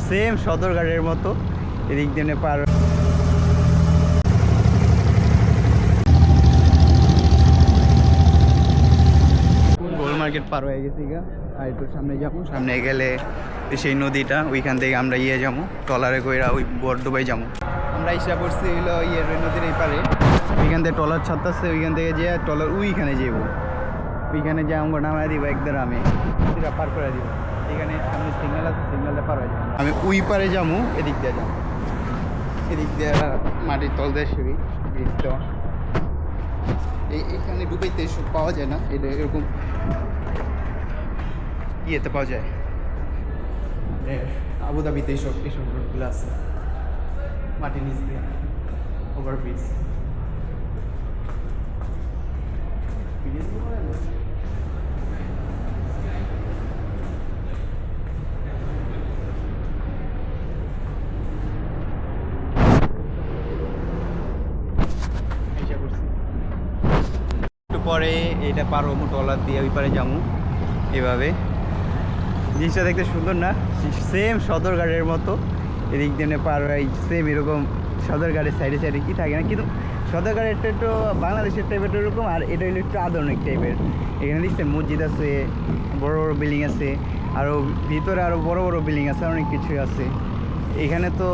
Same সদরঘাটের মতো এদিক দিয়ে পার। গোল মার্কেট পার হয়ে গেছি গা, আর একটু সামনে যাবো, সামনে গেলে সেই নদীটা, ওইখান থেকে আমরা যাবো ট্রলারে কইরা ওই বর্ডুবাই যাবো। আমরা ইচ্ছা করছি হইলো ওই নদীর এই পারে, ওইখান থেকে ট্রলার ছাড়তেছে, ওইখান থেকে যে ট্রলার ওইখানে যাবো, ওইখানে যে আমরা নামায় দিব একদম, আমি নদীটা পার করে দিব। এখানে সামনে সিগন্যাল আছে, সিগন্যালটা পার হয়ে যাবো, আমি ওই পারে যাবো, এদিক দিয়ে যাবো, এদিক দিয়ে মাটির তল দিয়ে সিঁড়ি ব্রিজটা। এখানে ডুবাইতে এসব পাওয়া যায় না, এটা এরকম ইয়েতে পাওয়া যায়, আবুধাবিতে এইসব রোডগুলো আছে, মাটির নিচ দিয়ে ওভারব্রিজ। একটু পরে এটা পার হবো, ট্রলার দিয়ে ওই পারে যাবো। এভাবে জিনিসটা দেখতে সুন্দর না, সেম সদরঘাটের মতো এদিক দিয়ে পার হয়, সেম এরকম সদরঘাটের সাইডে সাইডে কি থাকে না, কিন্তু সদরঘাটেরটা একটু বাংলাদেশের টাইপের এরকম, আর এটা হলো একটু আধুনিক টাইপের। এখানে দেখছেন মসজিদ আছে, বড় বড় বিল্ডিং আছে, আরও ভিতরে আরও বড় বড় বিল্ডিং আছে, অনেক কিছুই আছে এখানে। তো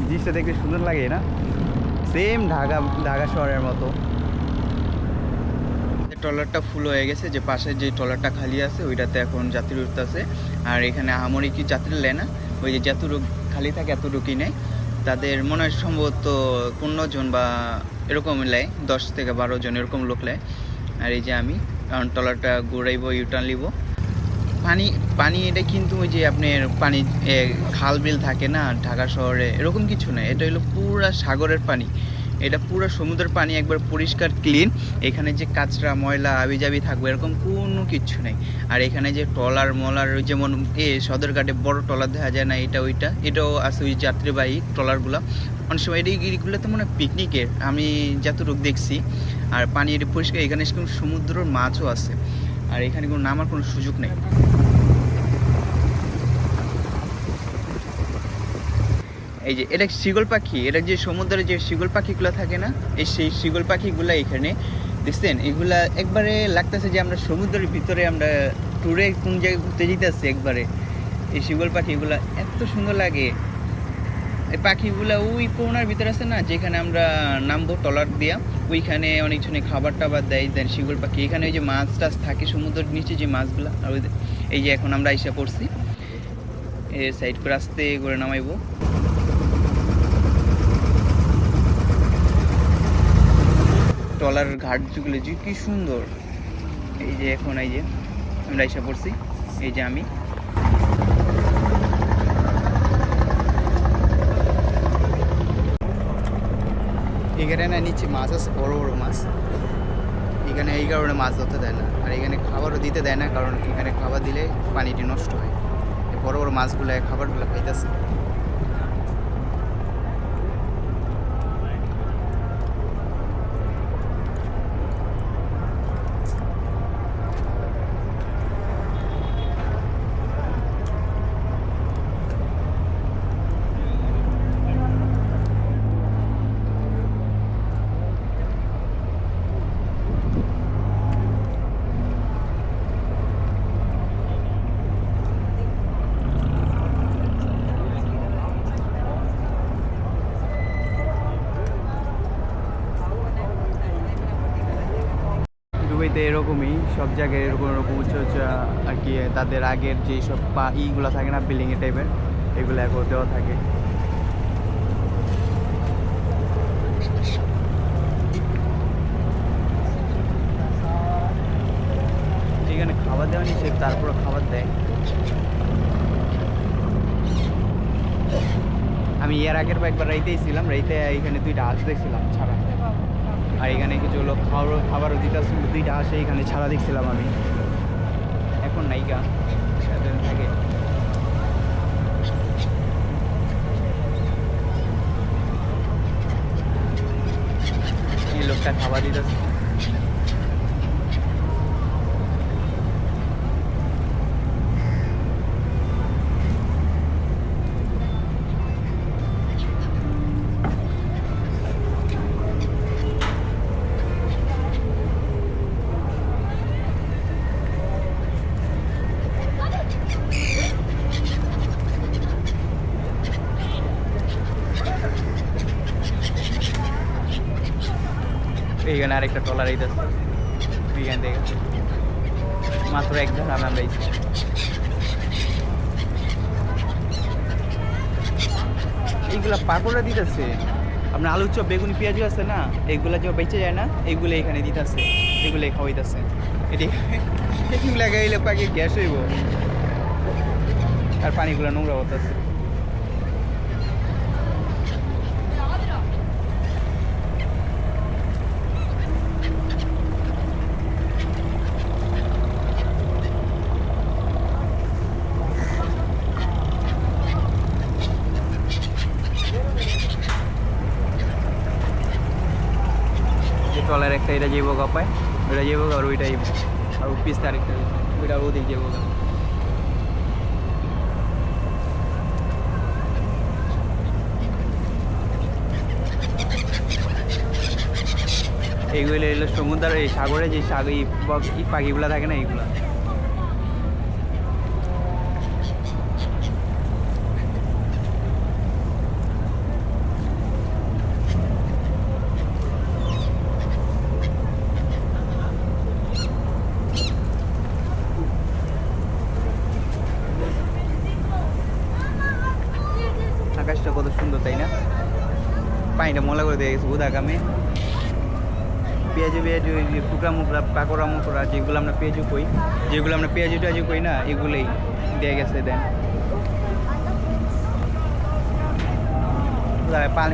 জিনিসটা দেখতে সুন্দর লাগে না, সেম ঢাকা শহরের মতো। ট্রলারটা ফুল হয়ে গেছে, যে পাশে যে ট্রলারটা খালি আছে ওইটাতে এখন যাত্রী উঠতে আছে। আর এখানে আহামরি কি যাত্রী নেয় না, ওই যে যতটুকু খালি থাকে এতটুকুই নেয়। তাদের মনে হয় সম্ভবত 15 জন বা এরকম নেয়, 10 থেকে 12 জন এরকম লোক নেয়। আর এই যে আমি কারণ ট্রলারটা ঘুরাইবো, ইউটার্ন নিব। পানি এটা কিন্তু ওই যে আপনার পানি খাল বিল থাকে না ঢাকা শহরে, এরকম কিছু না, এটা হলো পুরা সাগরের পানি, এটা পুরো সমুদ্রের পানি, একবার পরিষ্কার ক্লিন। এখানে যে কাঁচরা ময়লা আবিজাবি থাকবে এরকম কোনো কিছু নেই। আর এখানে যে ট্রলার মলার, যেমন সদরঘাটে বড় ট্রলার দেখা যায় না, এটাও আছে ওই যাত্রীবাহী ট্রলারগুলো। অনেক সময় এইগুলোতে মনে হয় পিকনিকের, আমি যতটুকু দেখছি। আর পানি এটা পরিষ্কার, এখানে সমুদ্রের মাছও আছে, আর এখানে কোনো নামার কোনো সুযোগ নেই। এই যে এটা শিগল পাখি, এটা যে সমুদ্রে যে শিগল পাখিগুলো থাকে না, সেই শিগল পাখিগুলো এখানে দেখছেন, এগুলা একবারে লাগতেছে যে আমরা সমুদ্রের ভিতরে আমরা ট্যুরে কোন জায়গায় ঘুরতে যেতেছি একবারে। এই শিগল পাখিগুলা এত সুন্দর লাগে। এই পাখিগুলা ওই কোনার ভিতরে আছে না, যেখানে আমরা নামবো ট্রলার দিয়া, ওইখানে অনেকজনে খাবার টাবার দেন শিগল পাখি। এখানে ওই যে মাছ টাছ থাকে সমুদ্রের নিচে যে মাছগুলা, আর এই যে এখন আমরা আইসা পড়ছি, সাইড করে আস্তে করে নামাইবো। ট্রলার ঘাটগুলো যে কি সুন্দর। এই যে এখন এই যে আমরা এসে পড়ছি, এই যে আমি এখানে না নিচে মাছ আছে, বড় বড় মাছ। এখানে এই কারণে মাছ ধরতে দেয় না, আর এখানে খাবারও দিতে দেয় না, কারণ এখানে খাবার দিলে পানিটি নষ্ট হয়। বড় বড় মাছগুলো খাবারগুলো খাইতেছে। দুবাইতে এরকমই সব জায়গায় এরকম এরকম উঁচু আর কি, তাদের আগের যেই সব ইগুলো থাকে না বিল্ডিংয়ের টাইপের, এগুলো এখন দেওয়া থাকে। এখানে খাবার দেওয়া নিষেধ, তারপরে খাবার দেয়। আমি এর আগের একবার রাইতেই ছিলাম, রাইতে এখানে 2টা হাঁস দেখছিলাম ছাড়া, আর এখানে কিছু লোক খাবারও দিতে 2টা হাঁস এখানে ছাড়া দেখছিলাম আমি। এখন নাইকা থাকে। এই লোকটা খাবার দিতেছে। এইখানে আরেকটা ট্রলার এইতেছে এইখান থেকে মাত্র এক ধার আমরা এইগুলা পাকোড়া দিতেছে আপনার আলুর চপ বেগুনি পেঁয়াজু আছে না এইগুলা যে বেঁচে যায় না এইগুলো এখানে দিতেছে এগুলো খাওয়াইতেছে এটি লাগাইলে পাকে গ্যাস হইব আর পানিগুলো নোংরা হতেছে ট্রলার একটা এটা যাইব কাপায় ওইটা যাইব আর ওইটাই আর পিস আরেকটা ওইটা ওদিক যাইব এইগুলো এলো সমুদ্র এই সাগরে যে এই পাখিগুলো থাকে না এইগুলা আকাশটা কত সুন্দর তাই না পানিটা মলা করে দিয়ে গেছে উদা কামে পেঁয়াজু পেঁয়াজু টুকরা মুকরা পাকোড়া মুকরা যেগুলো আমরা পেঁয়াজু কই যেগুলো আমরা পেঁয়াজু টেয়াজু কই না এগুলোই দিয়ে গেছে দেন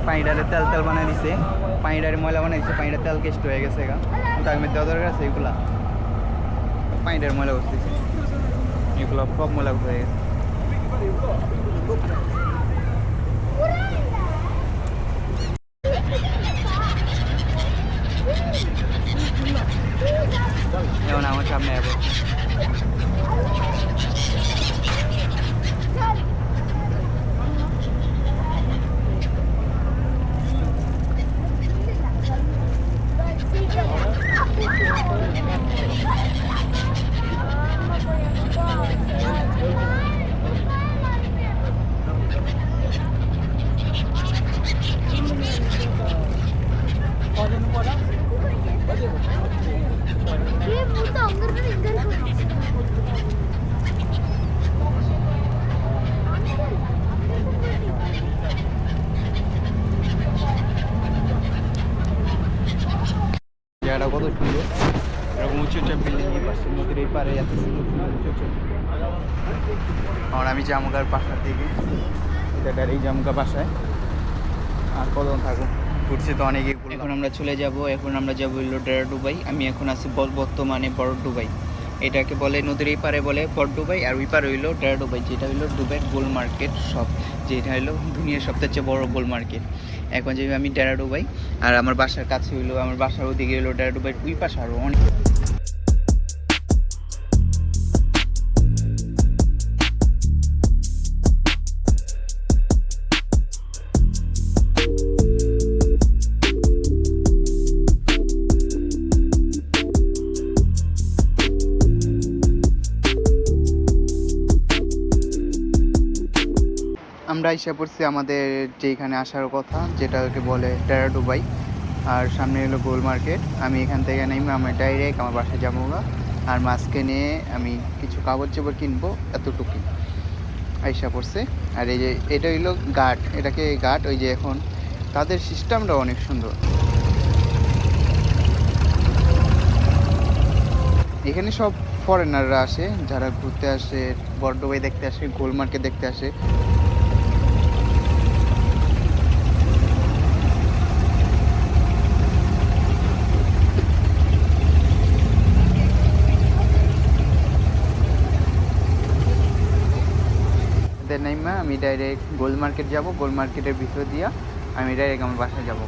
পানিটারে তেল তেল বানিয়ে দিছে পানিটারে ময়লা বানিয়ে দিচ্ছে পানিটা তেল কেষ্ট হয়ে গেছে তার মধ্যে দেওয়া দরকার আছে এগুলা পানিটার ময়লা করতেছে এগুলো সব ময়লা হয়ে গেছে যেমন আমার সামনে আবার জায়গাটা কত সুন্দর এরকম উঁচু উঁচু বিল্ডিং এই পাশে নদীর এই পারে এত সুন্দর সুন্দর উঁচু উঁচু আর আমি জামুগার পাশার দিকে এটার এই জামুগা বাসায় আর কতক্ষণ থাকুন ঘুরছি তো অনেকেই এখন আমরা চলে যাব এখন আমরা যাবো হইলো ডেরা ডুবাই আমি এখন আছি বর্তমানে বড় ডুবাই এটাকে বলে নদীর এই পারে বলে বড় ডুবাই আর ওই পারে হইলো ডেরা ডুবাই যেটা হইলো দুবাইয়ের গোল মার্কেট শপ যেটা হইলো দুনিয়ার সবচেয়ে চেয়ে বড় গোল মার্কেট এখন যে আমি ডেরা ডুবাই আর আমার বাসার কাছে হইলো আমার বাসার ওদিকে হইলো ডেরা ডুবাই ওই পাশে আরও অনেক আমরা এসে পড়ছি আমাদের যেখানে আসার কথা যেটাকে বলে ডেরা ডুবাই আর সামনে হলো গোল মার্কেট আমি এখান থেকে নেমে আমি ডাইরেক্ট আমার বাসায় যাবো আর মাছকে নিয়ে আমি কিছু কাগজ চোপড় কিনবো এতটুকুই আইসা পড়ছে আর এই যে এটা হইলো ঘাট এটাকে ঘাট ওই যে এখন তাদের সিস্টেমটা অনেক সুন্দর এখানে সব ফরেনাররা আসে যারা ঘুরতে আসে বড় ডুবাই দেখতে আসে গোল মার্কেট দেখতে আসে নাইমা আমি ডাইরেক্ট গোল মার্কেট যাব গোল মার্কেটের ভিতর দিয়া আমি ডাইরেক্ট আমার বাসায় যাবো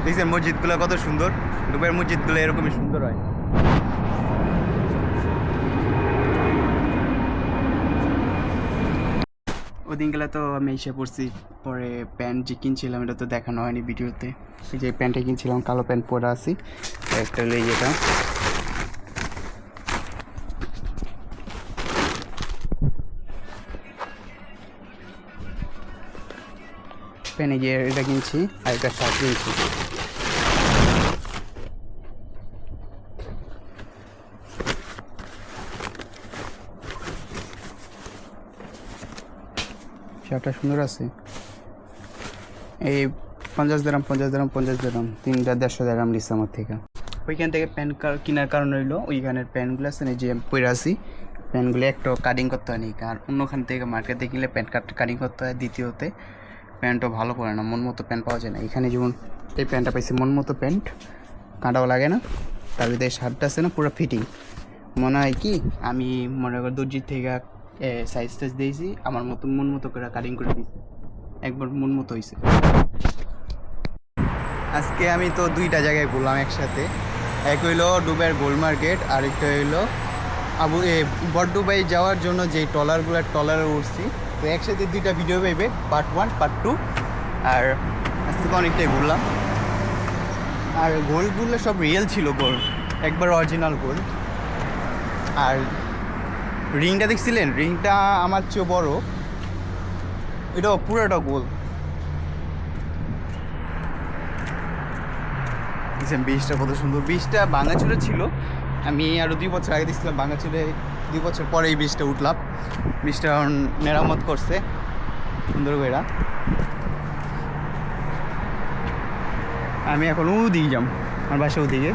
দেখছেন মসজিদগুলো কত সুন্দর দুবাইয়ের মসজিদগুলো এরকমই সুন্দর হয় ওদিন গেলে তো আমি এসে পড়ছি, পরে প্যান্ট যে কিনছিলাম এটা তো দেখানো হয়নি ভিডিওতে। এই যে প্যান্টটা কিনছিলাম, কালো প্যান্ট পরে আছি, একটা হলো যেটা প্যান্ট গিয়ে এটা কিনছি, আর একটা শার্ট কিনছি। শার্টটা সুন্দর আছে। এই 50 দিরাম 3টা 150 দিরাম নিচ্ছে আমার থেকে। ওইখান থেকে প্যান্ট কেনার কারণ হইলো ওইখানের প্যান্টগুলো আছে না, যে আমি পরে আছি প্যান্টগুলো একটা কাটিং করতে হয় নি, আর অন্যখান থেকে মার্কেটে কিনলে প্যান্ট কাটিং করতে হয়। দ্বিতীয়তে প্যান্টও ভালো পড়ে না, মন মতো প্যান্ট পাওয়া যায় না। এখানে যেমন এই প্যান্টটা পাইছি মন মতো প্যান্ট, কাঁটাও লাগে না, তার ভিতরে শার্টটা আছে না পুরো ফিটিং। মনে হয় কি আমি মনে করি দর্জির থেকে সাইজ টাইজ দিয়েছি, আমার মতো মন মতো করে কাটিং করে দিয়েছি, একবার মন মতো হয়েছে। আজকে আমি তো 2টা জায়গায় ঘুরলাম একসাথে। এক হইলো দুবাইয়ের গোল্ড মার্কেট, আর একটা হইলো বড়দুবাই যাওয়ার জন্য যে ট্রলারে উঠছি। তো একসাথে 2টা ভিডিও পাইবে, পার্ট 1 পার্ট 2। আর আজকে তো অনেকটাই ঘুরলাম। আর গোল্ডগুলো সব রিয়েল ছিল, গোল্ড একবার অরিজিনাল গোল্ড। আর রিংটা দেখছিলেন, রিংটা আমার চেয়ে বড়, এটা পুরোটা গোল্ড। বীজটা কত সুন্দর, বীজটা ভাঙাচুরে ছিল। আমি আরও 2 বছর আগে দেখছিলাম ভাঙাচুরে, 2 বছর পরে এই বীজটা উঠলাম। বীজটা মেরামত করছে সুন্দর করে। আমি এখন ওদিকে যাম, আমার বাসা ওদিকে।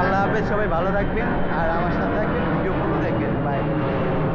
আল্লাহ হাফেজ, সবাই ভালো থাকবেন আর আমার সাথে থাকবেন।